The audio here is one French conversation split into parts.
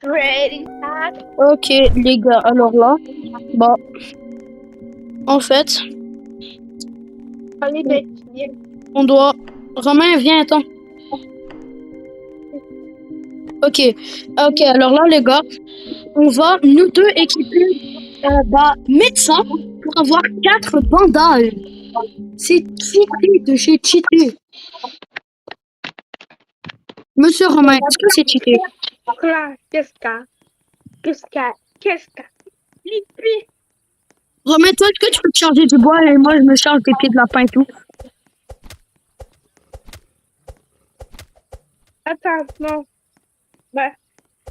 Ready, start. Ok, les gars, alors là, bah, en fait, Allez, d'étudier. on doit. Romain, viens, attends. Ok, ok, alors là, les gars, on va, nous deux, équiper médecin pour avoir 4 bandages. C'est cheaté de chez cheaté. Monsieur Romain, est-ce que c'est cheaté? Classe, qu'est-ce qu'il Lippi. Romain, toi, est-ce que tu peux te charger du bois et moi, je me charge des pieds de lapin et tout? Attends, non. Bah,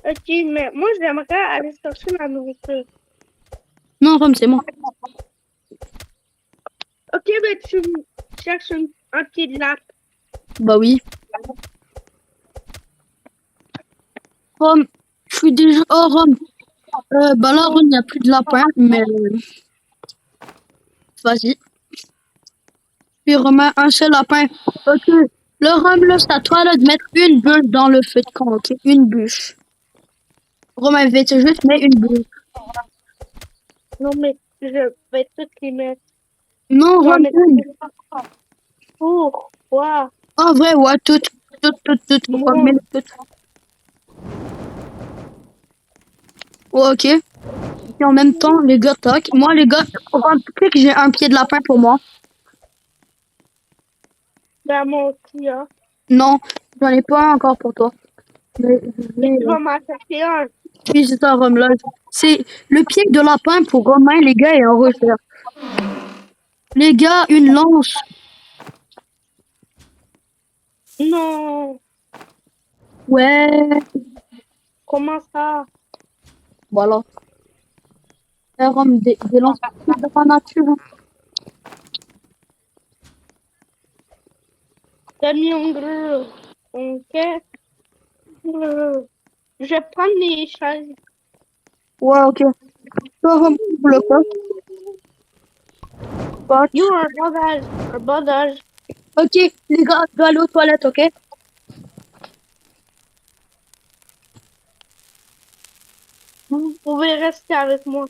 ok, mais moi, j'aimerais aller chercher la nourriture. Non, Rome, c'est moi. Ok, mais tu cherches un pied de lape. Bah oui. Rome, je suis déjà. Oh, Rome. Bah là, Rome, il n'y a plus de lapin, mais vas-y. Puis Romain, un seul lapin. Ok. Le Rome, là, c'est à toi là, de mettre une bûche dans le feu de camp, ok? Une bûche. Romain, vite, juste mets une bûche. Non, mais je vais toutes les mettre. Non, Je vais en Rome, mettre une. Pourquoi? En vrai, ouais, toutes. Toutes. Ouais, Non. mets toutes. Ouais, ok. Et en même temps, les gars, toc. Moi, les gars, Rome, tu sais que j'ai un pied de lapin pour moi. Dans mon petit, hein. Non, j'en ai pas un encore pour toi. Mais je Et vais. tu vas m'en chercher un. Oui, c'est un Rome, là. C'est le pied de lapin pour Romain, les gars, et en recherche. Les gars, une lance. Non. Ouais. Comment ça? Voilà. Un Rome, des lances de la nature. T'as mis en gros. Ok. Je vais prendre les chaises. Ouais, ok. Toi, Rome, pour le cas. Pot. You are bandage. Un bandage. Ok, les gars, je dois aller aux toilettes, ok? Vous pouvez rester avec moi.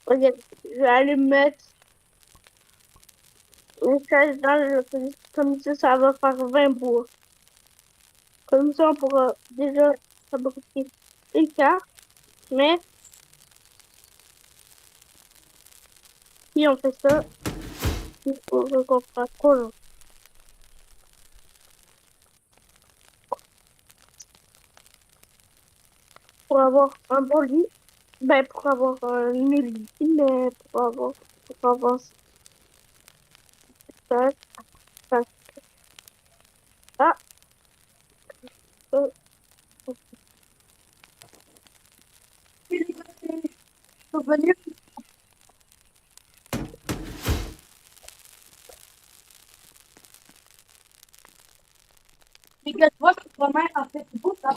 Regarde, je vais aller mettre une chaise dans le comme ça va faire 20 bois. Comme ça, on pourra déjà fabriquer une carte. Mais si on fait ça, il faut qu'on fasse trop long. Pour avoir un bon lit, ben pour avoir un nul lit, mais pour avoir ça, ça, ça, ça. Faut venir. Les gars, tu vois que Romain a fait beau, ça.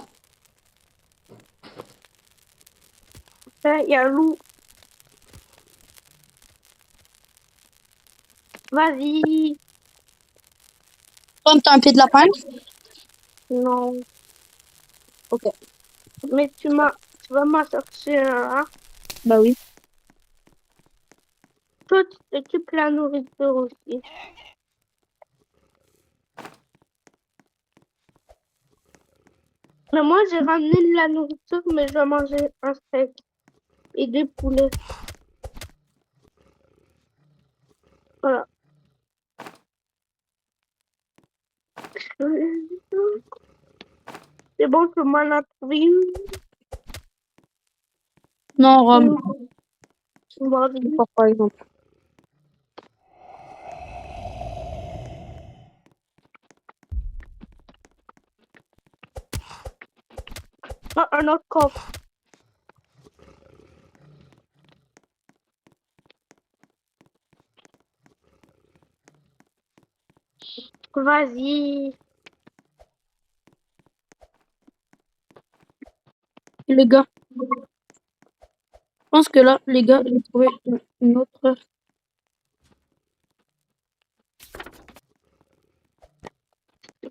Ben, il y a un loup. Vas-y. Rome, t'as un pied de lapin? Non. Ok. Mais tu vas m'en chercher un, hein? Bah oui. Toi, tu t'occupes de la nourriture aussi. Mais moi, j'ai ramené de la nourriture, mais je vais manger un steak et des poulets. Voilà. C'est bon, je m'en ai trouvé une. Non, Rome. Vas-y. Par exemple. Ah, un autre coffre. Vas-y. Les gars, je pense que là, les gars, j'ai trouvé une autre.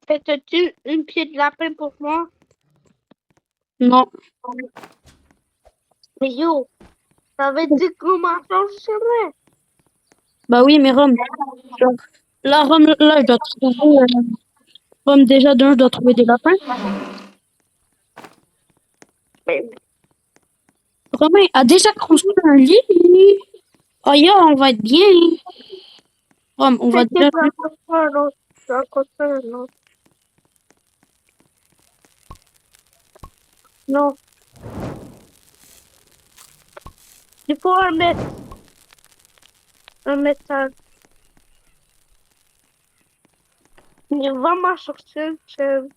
Fais-tu une pied de lapin pour moi? Non. Mais yo, ça veut dire qu'on marche en chemin. Bah oui, mais Rome. Genre, là, Rome, là, je dois trouver. Rome, déjà, d'un, je dois trouver des lapins. Mais Romain a déjà construit un lit. Oh, yo, on va être bien. Rome, on va déjà. t'inquiète, j'en construis un autre. J'en construis un autre. Non, il faut un métal. Il va m'en chercher une chaise.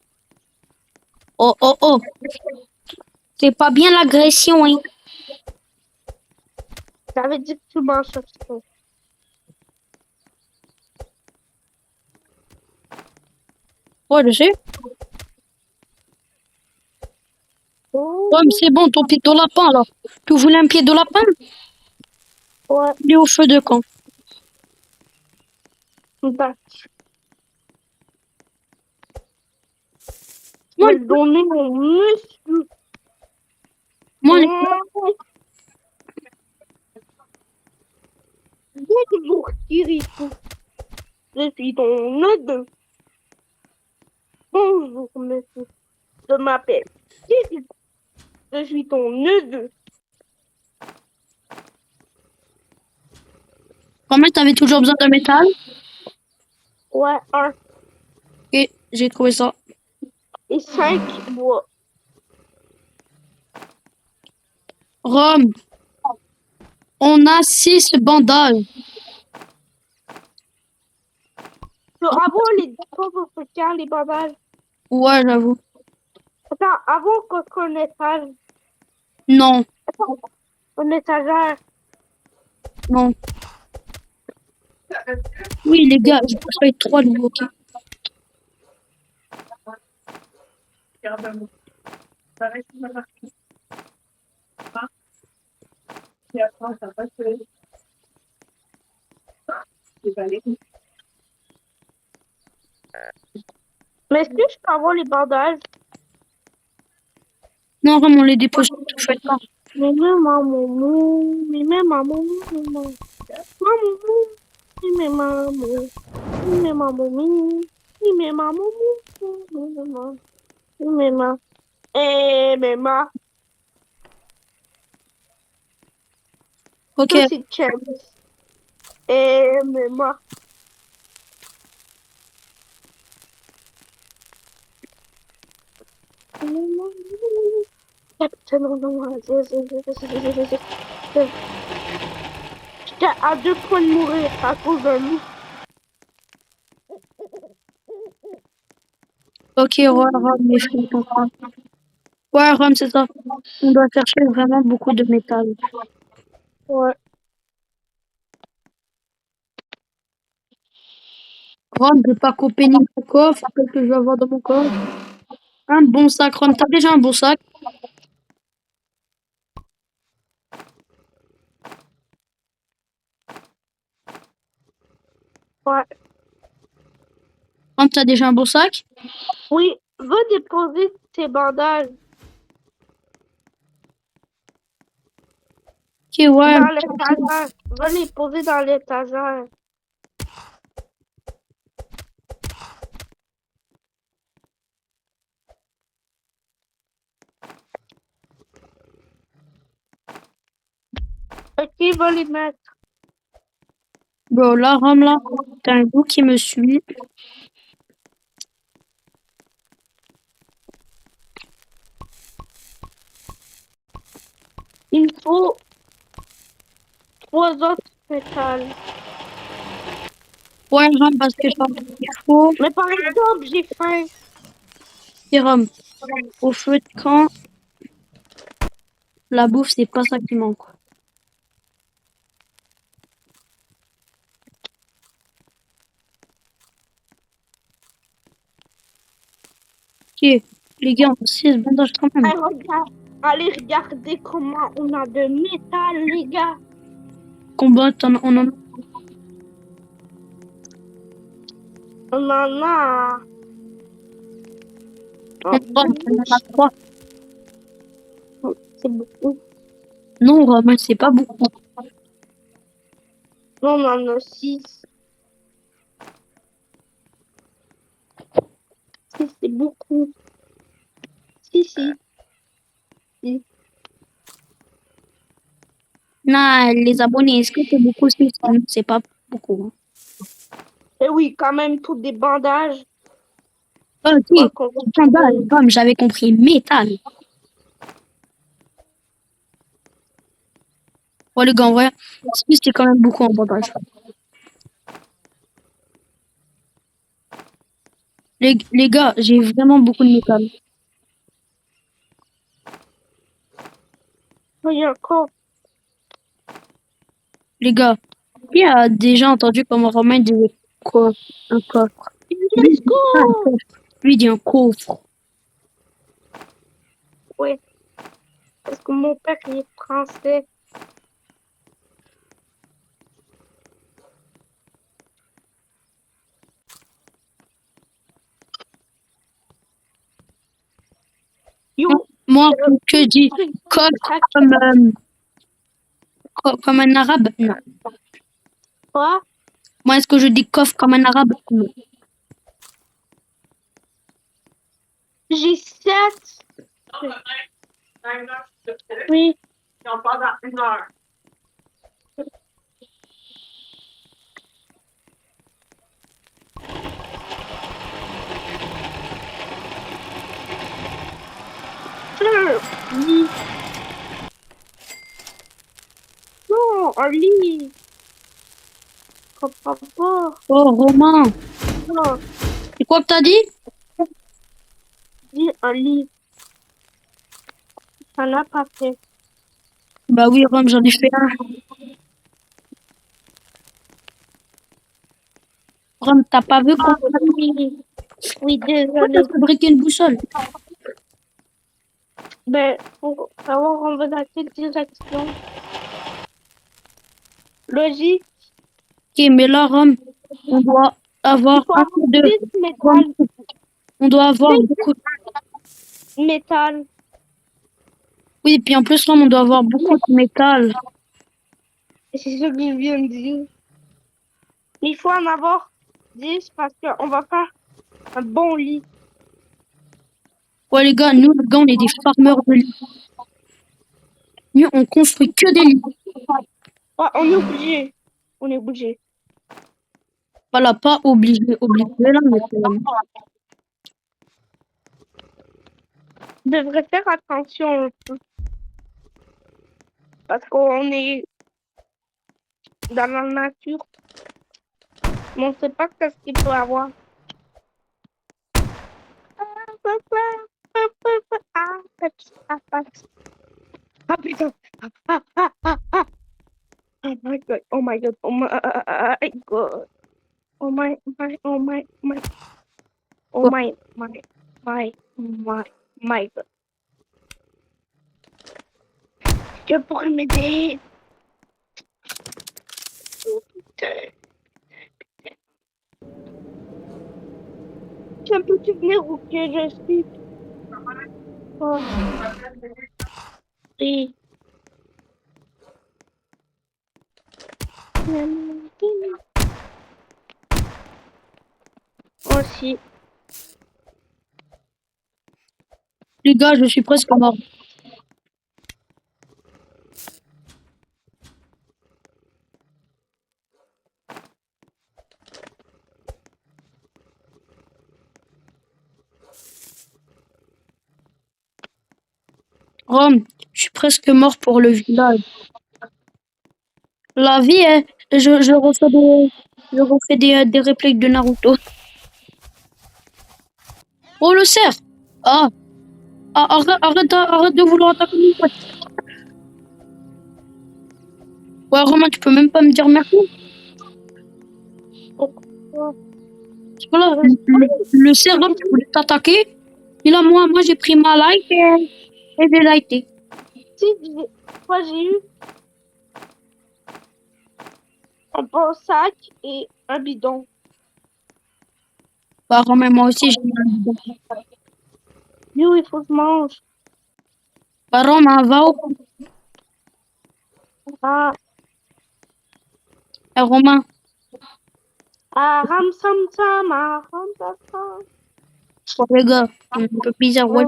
Oh, oh, oh. C'est pas bien l'agression, hein. Ça veut dire que tu m'en cherches. Ouais, je sais. Oh, Ouais, mais c'est bon, ton pied de lapin, là. Tu voulais un pied de lapin? ouais, Il est au feu de camp. d'accord. Je Moi, vais te donner mon muscle. moi, Bonjour, Kirito. Je suis ton neveu. Bonjour, monsieur. Je m'appelle Kirito. Je suis ton neveu. Romain, t'avais toujours besoin de métal? Ouais, un Et j'ai trouvé ça. et cinq bois. Rome, on a 6 bandages. Avant les pauvres faire les babages. Ouais, j'avoue. Attends, avant qu'on étage. Non, Attends, on étagère. non. Oui, les gars, je construis 3 nouveaux, ok? Mais est-ce que je peux avoir les bandages? Non, Rome, on les dépose tout, faites pas. Mais même maman, mais même maman, maman, maman, mais maman, mais maman, mais maman, mais maman, mais maman, Ok, ça c'est chance. Mais maman. Capitaine, j'étais à 2 points de mourir à cause d'un loup. ok, ouais, Rome, mais je comprends. Ouais, Rome, c'est ça. On doit chercher vraiment beaucoup de métal. Ouais. Rome, je vais pas couper ni mon coffre, qu'est-ce que je vais avoir dans mon coffre? Un bon sac, Rome, t'as déjà un bon sac? Ouais. Rome, t'as déjà un bon sac? Oui, va déposer tes bandages Ok, ouais. dans l'étagère. Va les poser dans l'étagère. Ok, va les mettre. Bon, là, Rome, là, t'as un goût qui me suit. Il faut 3 autres métals. Ouais, Rome, parce que genre, il faut. Mais par exemple, j'ai faim. Et Rome, au feu de camp, la bouffe, c'est pas ça qui manque. Ok, les gars, on a 6 bandages quand même. Allez, regardez comment on a de métal, les gars. Combat, on en a. On en a. Ah, Romain, on en a 3. c'est beaucoup. Non, Romain, c'est pas beaucoup. Non, on en a 6. 6, c'est beaucoup. Si. Si. Non, les abonnés, est-ce que c'est beaucoup? C'est pas beaucoup. Et oui, quand même, tous des bandages. Ok, Pas qu'on va scandale, trouver. comme j'avais compris, métal. Oh les gars, en vrai, c'est quand même beaucoup en bandage. Les gars, j'ai vraiment beaucoup de métal. Oh, il y a encore. Les gars, qui a déjà entendu comment Romain disait coffre, un coffre? Lui, il Let's dit pas un go! coffre. Lui, il dit un coffre. Ouais, parce que mon père, il est français. Non, Yo, moi, que je dis coffre comme, comme un arabe? Non. quoi? Moi, est-ce que je dis coffre comme un arabe? Non. J'ai 7. Oui. Oui. Non, un lit. Je comprends pas. Oh, Romain, Non, c'est quoi que t'as dit? dis un lit. Ça n'a pas fait. Bah oui, Rome, j'en ai fait un. Rome, t'as pas vu Ah qu'on... oui. Oui, Pourquoi t'as désolé. fabriqué une boussole? Ben, pour savoir on va dans quelle direction. Logique. Ok, mais là, Rome, on doit Il avoir faut un avoir peu de... 10 Rome, métal. on doit avoir 10 beaucoup... métal. Oui, puis en plus, Rome, on doit avoir beaucoup de métal. C'est ce que je viens de dire. Il faut en avoir 10 parce qu'on va faire un bon lit. Ouais, les gars, on est des farmers de lits. Nous, on construit que des lits. Ouais, on est obligé. On est obligé. Voilà, pas obligé là, mais On devrait faire attention un peu parce qu'on est dans la nature. Mais on ne sait pas qu'est-ce qu'il peut avoir. Ah, Pepsi, ah, Pepsi. Ah, putain. Ah. Oh my god. Oh my god. Oh my god. Oh my. Oh quoi? my god. Tu pourrais m'aider? Oh putain. Peux-tu venir où que je suis? Oh, oui. Aussi. Les gars, je suis presque mort. Rome, je suis presque mort pour le village. La vie, hein, je refais des répliques de Naruto. Oh, le cerf! Ah, arrête de vouloir attaquer mon pote. Ouais, Romain, tu peux même pas me dire merci. Pourquoi? Voilà, le cerf, là, qui voulait t'attaquer. Et là, moi, j'ai pris ma light et j'ai lighté. Si, moi j'ai eu un bon sac et un bidon. Bah, Romain, moi aussi, j'ai eu un bidon. Yo, il faut que je mange. Bah, Romain, va au... Ah, Romain. ram sam sam, ram sam sam. Oh, les gars, un peu bizarre, ouais.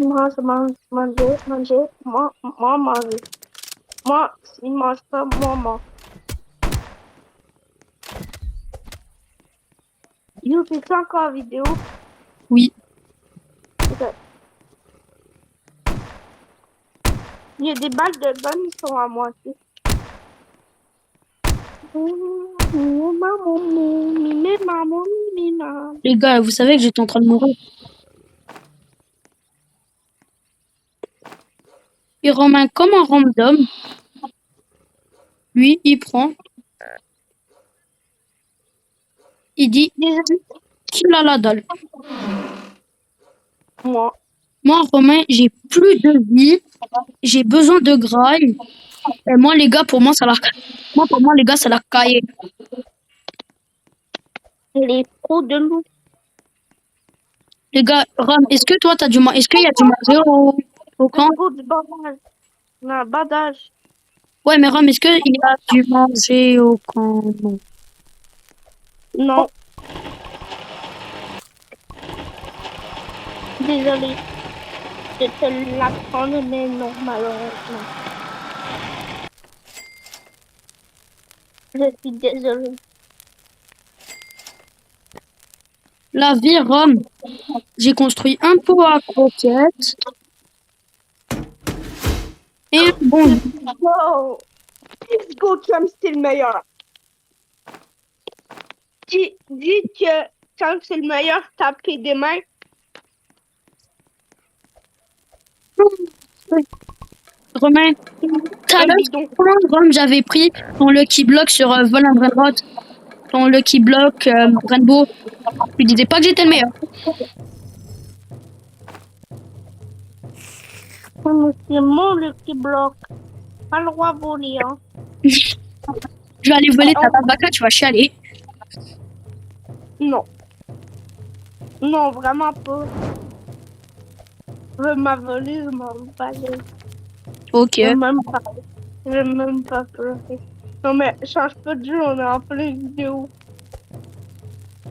Mange, mange, manger, manger, moi, manger. Moi, s'il mange pas, moi, mange. Yo, t'es encore en vidéo? Oui. Ok. Il y a des balles de gun, ils sont à moitié. Les gars, vous savez que j'étais en train de mourir. Et Romain, comme un random, lui, il prend, il dit qu'il a la dalle. Moi. Moi, Romain, j'ai plus de vie, j'ai besoin de graille. Et moi, les gars, pour moi, ça l'a... Moi, pour moi, les gars, ça l'a caillé. Les trous de loup. Les gars, Rom, est-ce que toi, t'as du Est-ce qu'il y a du manger au camp? Trou de bandage. Un bandage. Ouais, mais Rom, est-ce qu'il y a du manger au camp? Non. Non. Désolé de te l'apprendre, mais non, malheureusement. Je suis désolée. La vie, Rom, j'ai construit un pot à croquettes. Et un bon. Wow! Let's go, Trump, c'est le meilleur. Dis que Trump, c'est le meilleur, taper des mains. Romain, tout à Un l'heure, bidon. Rom, j'avais pris ton Lucky Block sur Volant Brainrot, ton Lucky Block Rainbow. Tu disais pas que j'étais le meilleur. C'est mon le qui bloque. Pas le droit de voler, hein. Je vais aller voler ta tabaka, tu vas chialer. Non. Non, vraiment pas. Je veux m'a volé, je m'en vais. Ok. Je veux même pas. Je veux même pas pleurer. Non, mais change pas de jeu, on est en plein vidéo.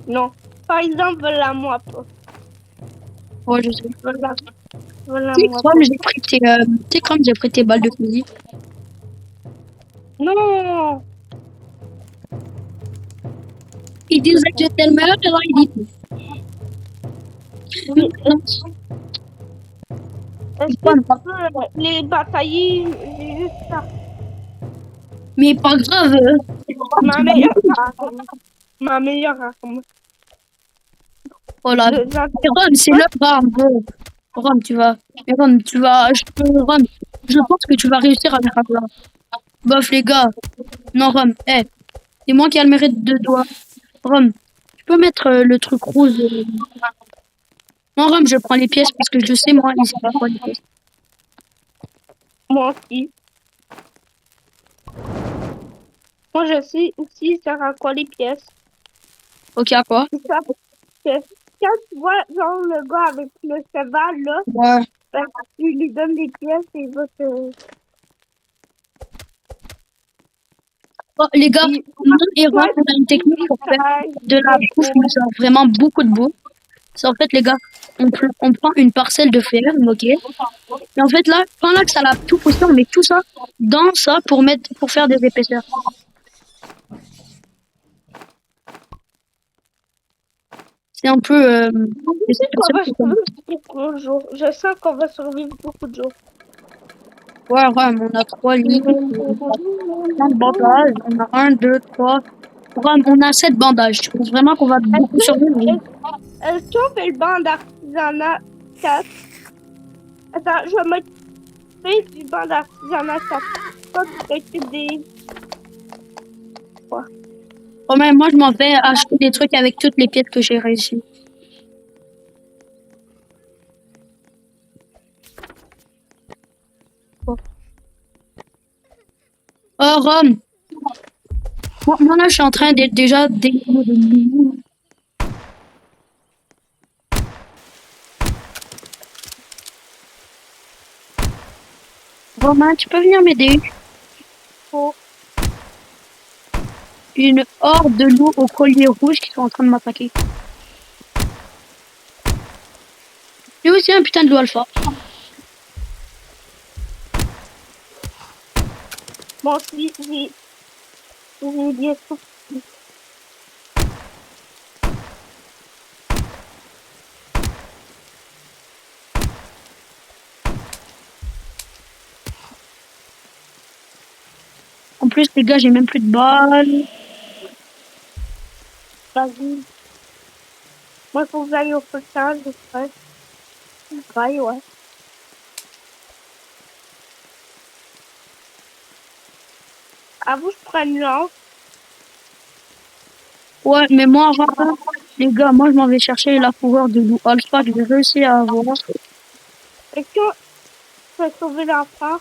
Non. Par exemple, voilà-moi pas. Ouais, je sais. Voilà-moi pas. Tu sais, comme j'ai pris tes balles de fusil. Non! Il disait que j'étais le meilleur, et alors il dit. Oui. Est-ce que tu peux les batailler juste ça? Mais pas grave. Ma meilleure arme. Ma meilleure arme. Voilà. Ron, c'est le Ron. Ron, tu vas. Ron, tu vas. Ron, je pense que tu vas réussir à faire ça. Bof, les gars. Non, Ron, c'est moi qui ai le mérite de toi. Ron, tu peux mettre le truc rose. Non, Ron, je prends les pièces parce que je sais, moi, il sait pas quoi les pièces. Moi aussi. Moi, je sais aussi ça à quoi les pièces. Ok, à quoi? Ça, quand tu vois, genre, le gars avec le cheval, là, Ouais. ben, tu lui donnes des pièces et il va te... Oh, les gars, moi et Ron, on a une technique pour faire de la bouffe, mais genre vraiment beaucoup de bouffe. C'est en fait, les gars, on prend une parcelle de ferme, ok? Et en fait, là, quand là que ça l'a tout poussé, on met tout ça dans ça pour faire des épaisseurs. C'est un peu. Je sens qu'on va survivre beaucoup de jours. Ouais, on a 3 lits. On bandages. On a 1, 2, 3. On a 7 bandages. Je pense vraiment qu'on va beaucoup survivre. Est-ce qu'on fait le banc d'artisanat 4? Attends, je vais m'occuper du banc d'artisanat 4. Toi, tu t'occupes des... Romain, moi, je m'en vais acheter des trucs avec toutes les pièces que j'ai réussi. Oh, Rome. Moi, là, je suis en train d'être déjà d'éliminer des loups. Romain, tu peux venir m'aider? Faut. Une horde de loups au collier rouge qui sont en train de m'attaquer. Et aussi un putain de loup alpha. Moi aussi, j'ai dit tout. En plus, les gars, j'ai même plus de balles. Vas-y. Moi, il faut que j'aille au feuilletage, je ferai. Ouais, ouais. À vous, je prends une lance. Ouais, mais moi, Romain, les gars, moi, je m'en vais chercher la fourrure de loup alpha que j'ai réussi à avoir. Et que je vais sauver l'enfant.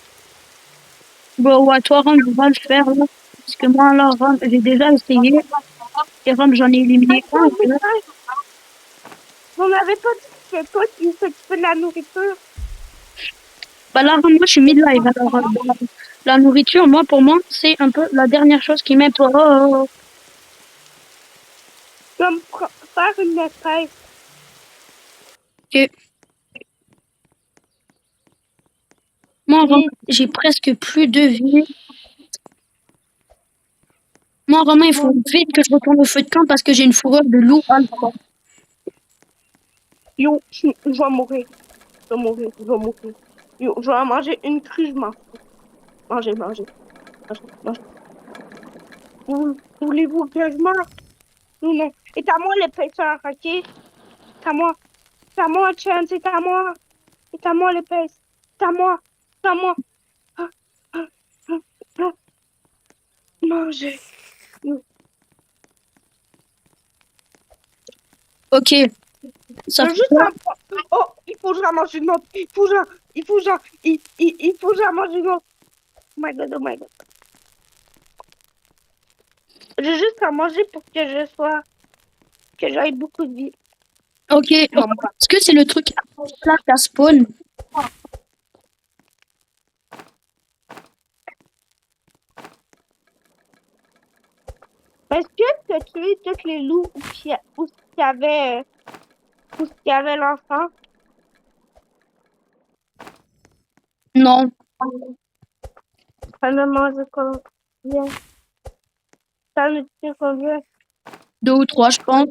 Bon, ouais, toi, Ram, je vais le faire, là. Parce que moi, là, Ram, j'ai déjà essayé. Et Ram, j'en ai éliminé un. Et là, On n'avait pas dit que c'est toi qui s'occupais de la nourriture. bah, là, Ram, moi, je suis mid-life. Alors, la nourriture, moi, pour moi, c'est un peu la dernière chose qui m'importe. Comme faire une espèce. Ok. Moi, Ram, Et j'ai presque plus de vie. Moi, Romain, il faut vite que je retourne au feu de camp parce que j'ai une fourrure de loup alpha. yo, je vais mourir. Je vais mourir. Je vais mourir. Yo, je vais manger une crue, je m'en fous. Manger, manger. Manger, manger. Voulez-vous que je mange? Non, non. Et à moi, les pêcheurs, ok? C'est à moi. C'est à moi, Chen, c'est à moi. C'est à moi, les pêches. C'est à moi. C'est à moi. Ah, ah, ah, ah. Manger. Yo. Ok, ça Je veux fait juste quoi? un point. Oh, il faut que je mange une autre. Il faut que il faut que je mange une autre. Oh my god, oh my god. J'ai juste à manger pour que je sois, que j'aille beaucoup de vie. Ok, Non, est-ce que c'est le truc là à spawn? est-ce que tu as tué tous les loups où il y avait, où il y avait l'enfant? Non, Ça ne mange combien? Ça ne tue combien? 2 ou 3, je pense.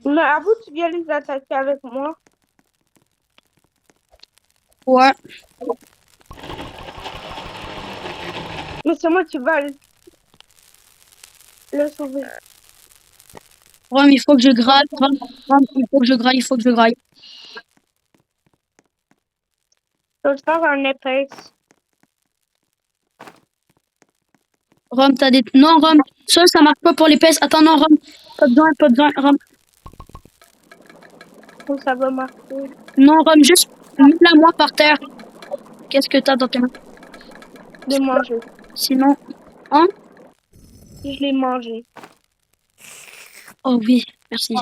Mais avoue, tu viens les attaquer avec moi. Ouais. Mais c'est moi qui va le sauver. Rom, il faut que je graille. Rom, il faut que je graille, il faut que je graille. Je vais te faire un épaisse. Rom, t'as des... Non, Rom, ça marche pas pour l'épaisse. Attends, non, Rom, pas besoin, Rom. Où ça va marcher. Non, Rom, juste mets-la moi par terre. Qu'est-ce que t'as dans tes mains? De manger. Sinon, hein? Je l'ai mangé. Oh oui, merci.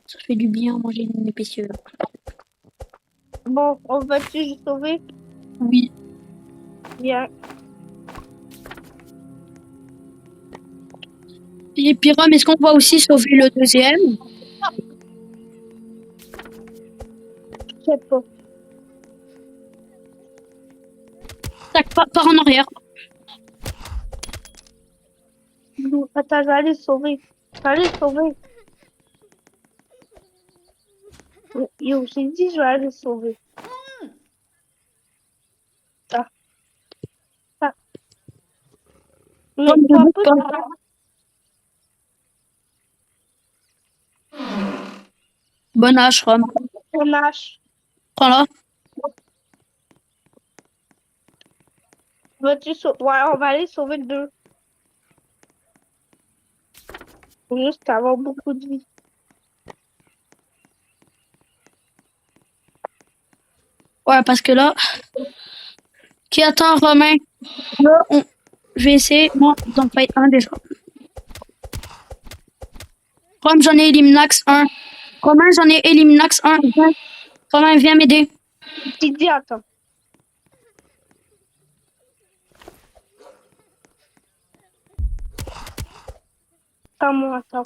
Ça fait du bien manger une épaisseur. Bon, on va-tu juste sauver? Oui. Bien. Et puis, Rom, est-ce qu'on va aussi sauver le deuxième? Je sais pas. Tac, par en arrière. Non, attends, je vais aller sauver. Je vais aller sauver. Yo, j'ai dit, je vais aller sauver. Ah, ah. Mais Rom, ne toi, bouge pas pas. Bonne hache, Rom. ton hache. Prends-la. Vas-tu sauver? Ouais, on va aller sauver le deux. Faut juste avoir beaucoup de vie. Ouais, parce que là, Qui attend Romain? Là, je vais essayer, moi, d'en faire un déjà. Rome, j'en ai Eliminax 1. Romain, j'en ai Eliminax 1. Romain, viens m'aider. Didi, attends. Attends-moi, attends.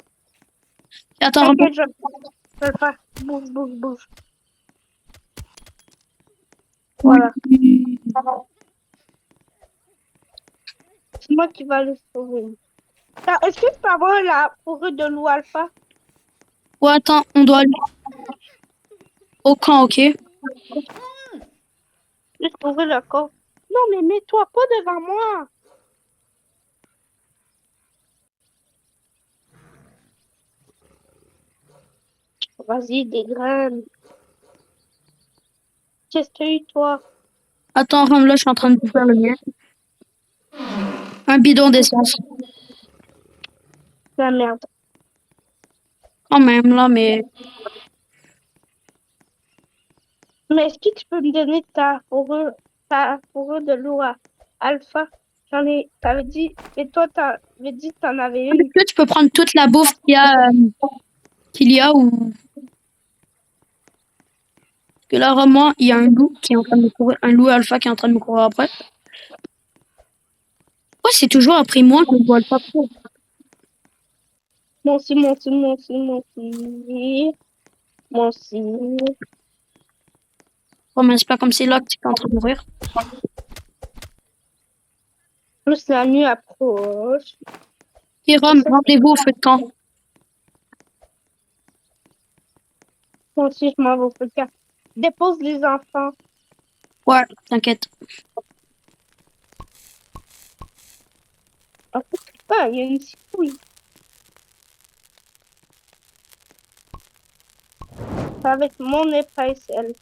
Attends, Romain. T'inquiète, je vais le faire. Bouge, bouge, bouge. Voilà. C'est moi qui va le sauver. Ah, est-ce que tu peux avoir la fourrure de loup alpha? Ouais, attends, on doit aller au camp, ok? Juste ouvrir le corps. Non, mais mets-toi pas devant moi. Vas-y, des graines. Qu'est-ce que tu as eu, toi? Attends, Rome, là, je suis en train de faire le mien. Un bidon d'essence. La merde. Quand même, là, mais... Mais est-ce que tu peux me donner ta fourrure de loup alpha? J'en ai, t'avais dit, et toi, t'avais dit que t'en avais une. Est-ce que tu peux prendre toute la bouffe qu'il y a ou... Parce que là, Rome, moi, il y a un loup qui est en train de me courir. Un loup alpha qui est en train de me courir après. Pourquoi c'est toujours après moi que je vois le pas trop? Moi aussi, moi aussi, moi aussi, moi aussi. Moi aussi. Oh, mais c'est pas comme c'est là que tu es en train de mourir. Plus la nuit approche. Et Rome, rendez-vous au feu de camp. Moi aussi, je m'en vais au feu de camp. Dépose les enfants. Ouais, t'inquiète. Ah, putain, il y a une citrouille. Avec mon épaisselle.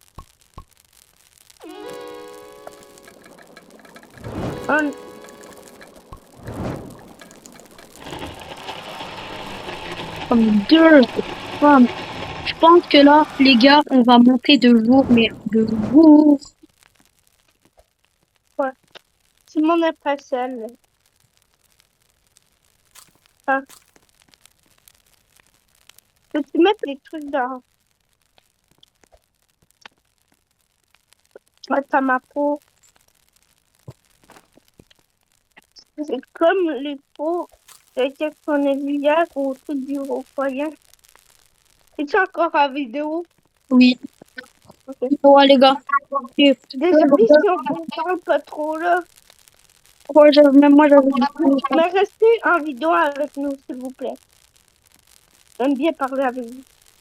Un... Comme deux. Rome. Je pense que là, les gars, on va monter de jour, mais de jour. Ouais. C'est mon épaisselle. Ah. Peux-tu mettre des trucs dans à ma peau? C'est comme les peaux qu'on a vu hier au truc du Royaume. Es-tu encore en vidéo? Oui. Ok. Ouais, les gars. Et- Désolée si on ne parle pas trop là. Ouais, même moi, j'avais Mais restez en vidéo avec nous, s'il vous plaît. J'aime bien parler avec vous.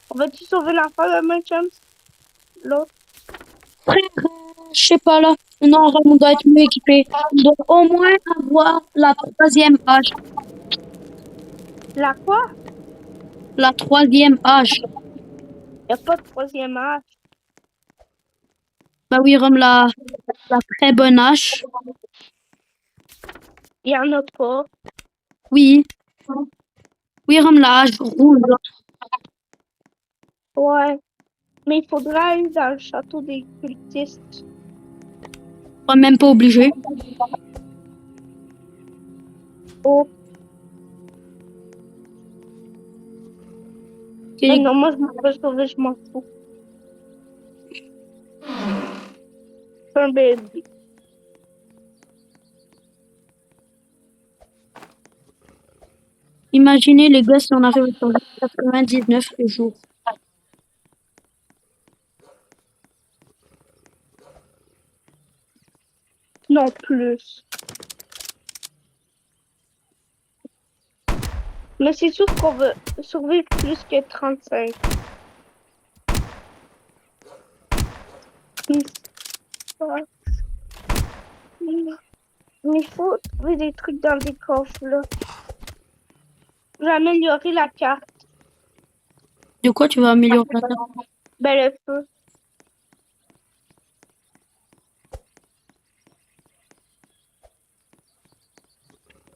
On va-tu sauver l'enfant de ma chums? L'autre? Frère, je sais pas là. Non, on doit être mieux équipé. On doit au moins avoir la troisième âge. La quoi? La troisième âge. Il n'y a pas de troisième âge. Bah oui, Rome, la très bonne âge. Il n'y en a pas. Oui. Oui, Rome, la âge rouge. Là. Ouais. Mais il faudra aller dans le château des cultistes. Pas même pas obligé. Oh. Ok, Ah non, moi je m'en vais sauver, je m'en fous. C'est un bébé. imaginez les gars si on arrive sur 99 jours. Non plus. Mais c'est sûr qu'on va survivre plus que 35. Ouais. Mais il faut trouver des trucs dans des coffres là. J'ai amélioré la carte. De quoi tu vas améliorer la carte? Ben le feu.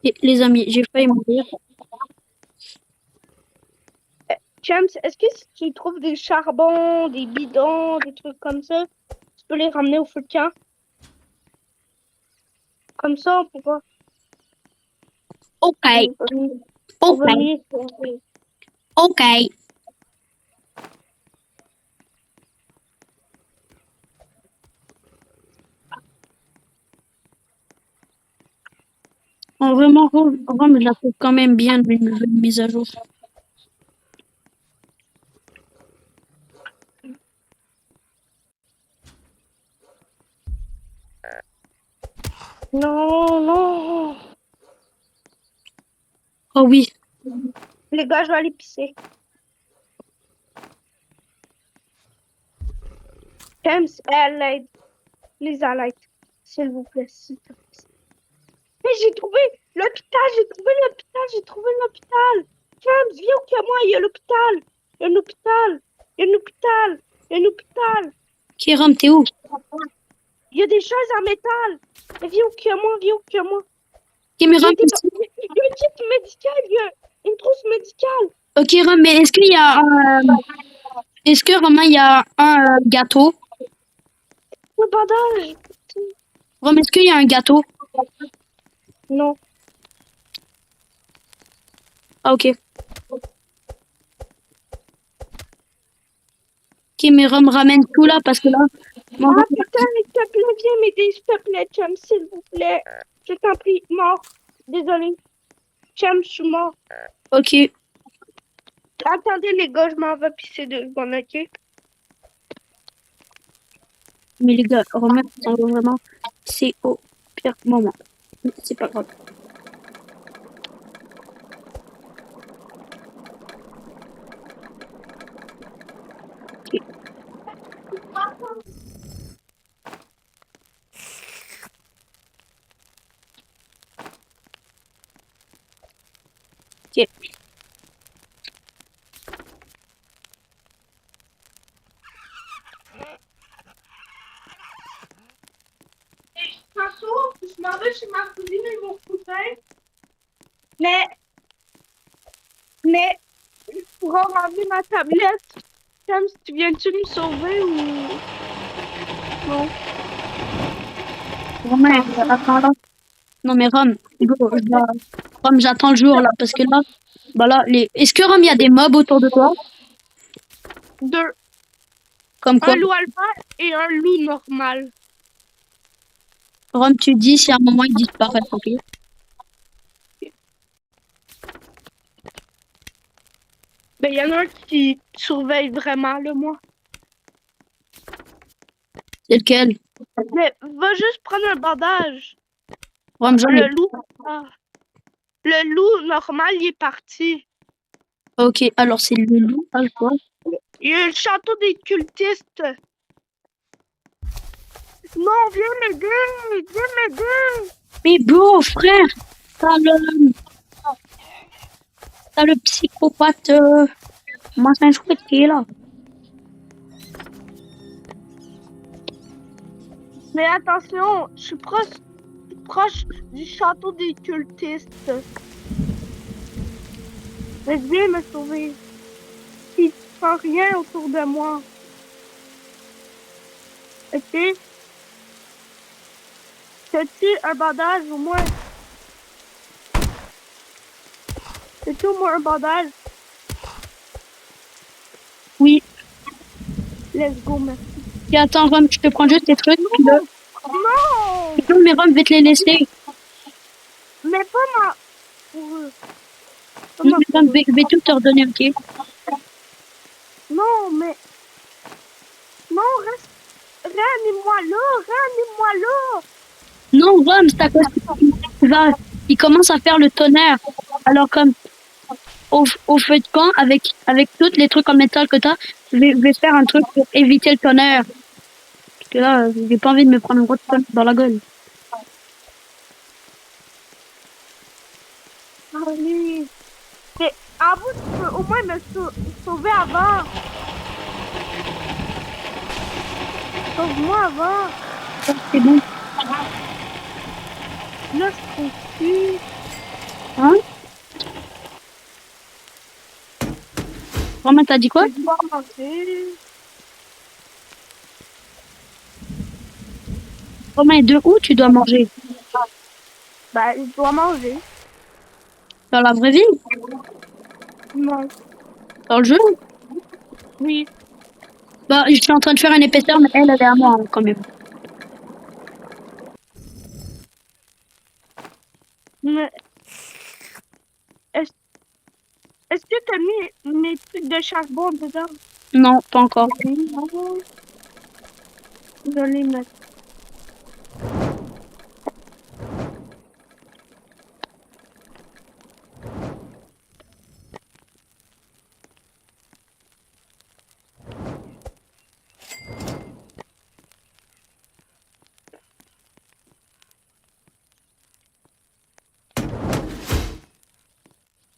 Et, les amis, j'ai failli mourir. James, est-ce que si tu trouves des charbons, des bidons, des trucs comme ça, tu peux les ramener au feu de camp? Comme ça, on pourra. Ok, On ok, va mieux sauver. ok. En vraiment, Rome, je la trouve quand même bien une nouvelle mise à jour. Non, non. Oh oui, Les gars, je vais aller pisser. James, elle l'aide. Les à l'aide. S'il vous plaît, s'il te plaît. Mais j'ai trouvé l'hôpital, j'ai trouvé l'hôpital, j'ai trouvé l'hôpital. James, viens au que moi, il y a l'hôpital. Il y a un hôpital. Il y a un hôpital. Il y a un hôpital. ok, Rome, t'es où? Il y a des choses en métal. Mais viens au que moi, viens au que moi. Ok, mais Il y a Rome, un kit médical, il y a une trousse médicale. ok, Rome, mais est-ce qu'il y a est-ce que Romain, il y a un gâteau? Le bandage. Rome, est-ce qu'il y a un gâteau? Non. Ah, ok. Ok, mais Rome, ramène tout là, parce que là, mon Ah putain, s'il te plaît, viens m'aider, s'il te plaît, Chum, s'il vous plaît. Je t'en prie, mort. Désolé. Chum, je suis mort. ok, Attendez, les gars, je m'en vais pisser 2 secondes, ok? mais les gars, Romain, vraiment, c'est au pire moment. Mais c'est pas grave. Ok, ok. Je m'en vais chez ma cousine et mon cousin. Mais, je pourrais ramener ma tablette. Chum, tu viens-tu me sauver ou... Non. Romain, attends là. Non, mais Rome, Rome, j'attends le jour là, parce que là, bah là, est-ce que Rome, il y a des mobs autour de toi? 2. Comme quoi? Un loup alpha et un loup normal. Rome, tu dis si à un moment ils disparaissent, ok? Ben, il y en a un qui surveille vraiment, là, moi. C'est lequel? Mais va juste prendre un bandage. Rome, j'en ai. Le loup... Ah. Le loup normal, il est parti. Ok, alors c'est le loup, ah, je vois. Il y a le château des cultistes. Non, viens m'aider! Viens m'aider! Mais bro, frère, t'as le psychopathe, machin chouette qui est là. Mais attention, je suis proche du château des cultistes. Mais viens me sauver. Il ne sent rien autour de moi. Ok? T'as-tu un bandage au moins? T'as-tu au moins un bandage? Oui. Let's go, merci. Ok, attends, Rome, je te prends juste tes trucs, puis là. Non! Non, mais Rome, je vais te les laisser. Mais pas ma... Pour eux. Pas Non, ma mais Rome, je vais tout te redonner, ok? Non, mais... Non, reste... Réanime-moi là! Réanime-moi là! Non, Rome, c'est à cause que il commence à faire le tonnerre. Alors, comme au feu de camp, avec tous les trucs en métal que t'as, je vais faire un truc pour éviter le tonnerre. Parce que là, j'ai pas envie de me prendre un gros tonnerre dans la gueule. Allez. Mais à vous, tu peux au moins me sauver avant. Sauve-moi avant. C'est bon. Là, je trouve plus. Hein? Romain, t'as dit quoi? Je dois manger. Romain, de où tu dois manger? Bah, il doit manger. Dans la vraie vie? Non. Dans le jeu? Oui. Bah, je suis en train de faire une épaisseur, mais elle est à moi, hein, quand même. Mais est-ce est-ce que t'as mis mes trucs de charbon dedans? Non, pas encore. Non. Je vais les mettre.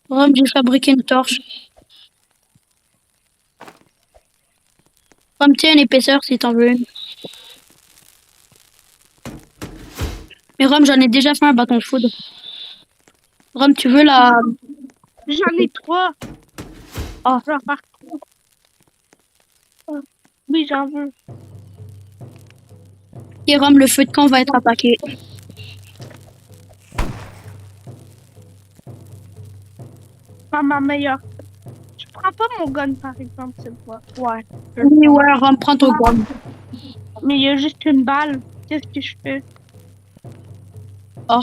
Rome, j'ai fabriqué une torche. Rome, tiens, une épaisseur si t'en veux une. Mais Rome, j'en ai déjà fait un bâton de foudre. Rome, tu veux la... J'en ai 3. Ah, Genre par contre. Oui, j'en veux. et Rome, le feu de camp va être attaqué. Pas ma meilleure. Je prends pas mon gun, par exemple, cette fois. Ouais. Oui, ouais, Rome, prends ton gun. Mais il y a juste une balle. Qu'est-ce que je fais? Oh,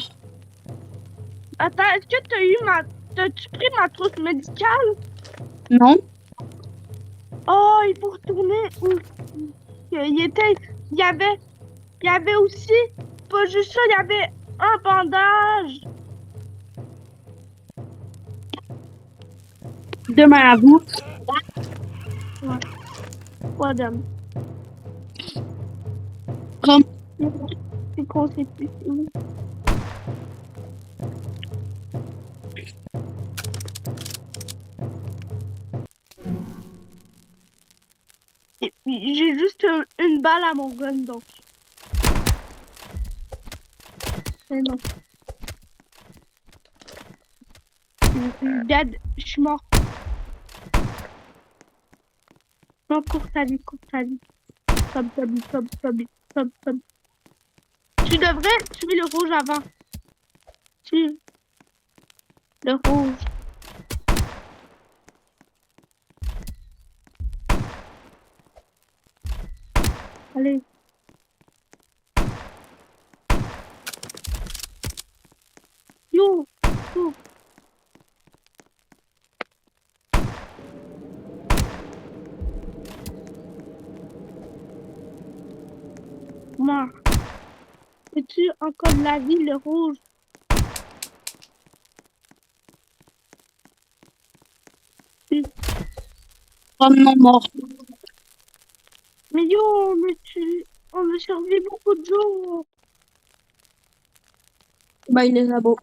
Attends, est-ce que t'as eu ma... T'as-tu pris ma trousse médicale? non. Oh, il faut retourner où? Il était... Il y avait... Il y avait aussi... Pas juste ça, il y avait un bandage. Demain à vous. Ouais. Quoi d'homme? Rome, C'est quoi, c'est plus où? Et puis, j'ai juste une balle à mon gun, donc. Mais non. Dead, je suis mort. Non, cours ta vie, cours ta vie. Top, top, top, top, top, top. Tu devrais tuer le rouge avant. Tue le rouge. Allez. Yo, yo. Mort. Es-tu encore de la vie, le rouge? Rome non mort. Mais yo, on a survécu beaucoup de jours. Bah, il est là-bas.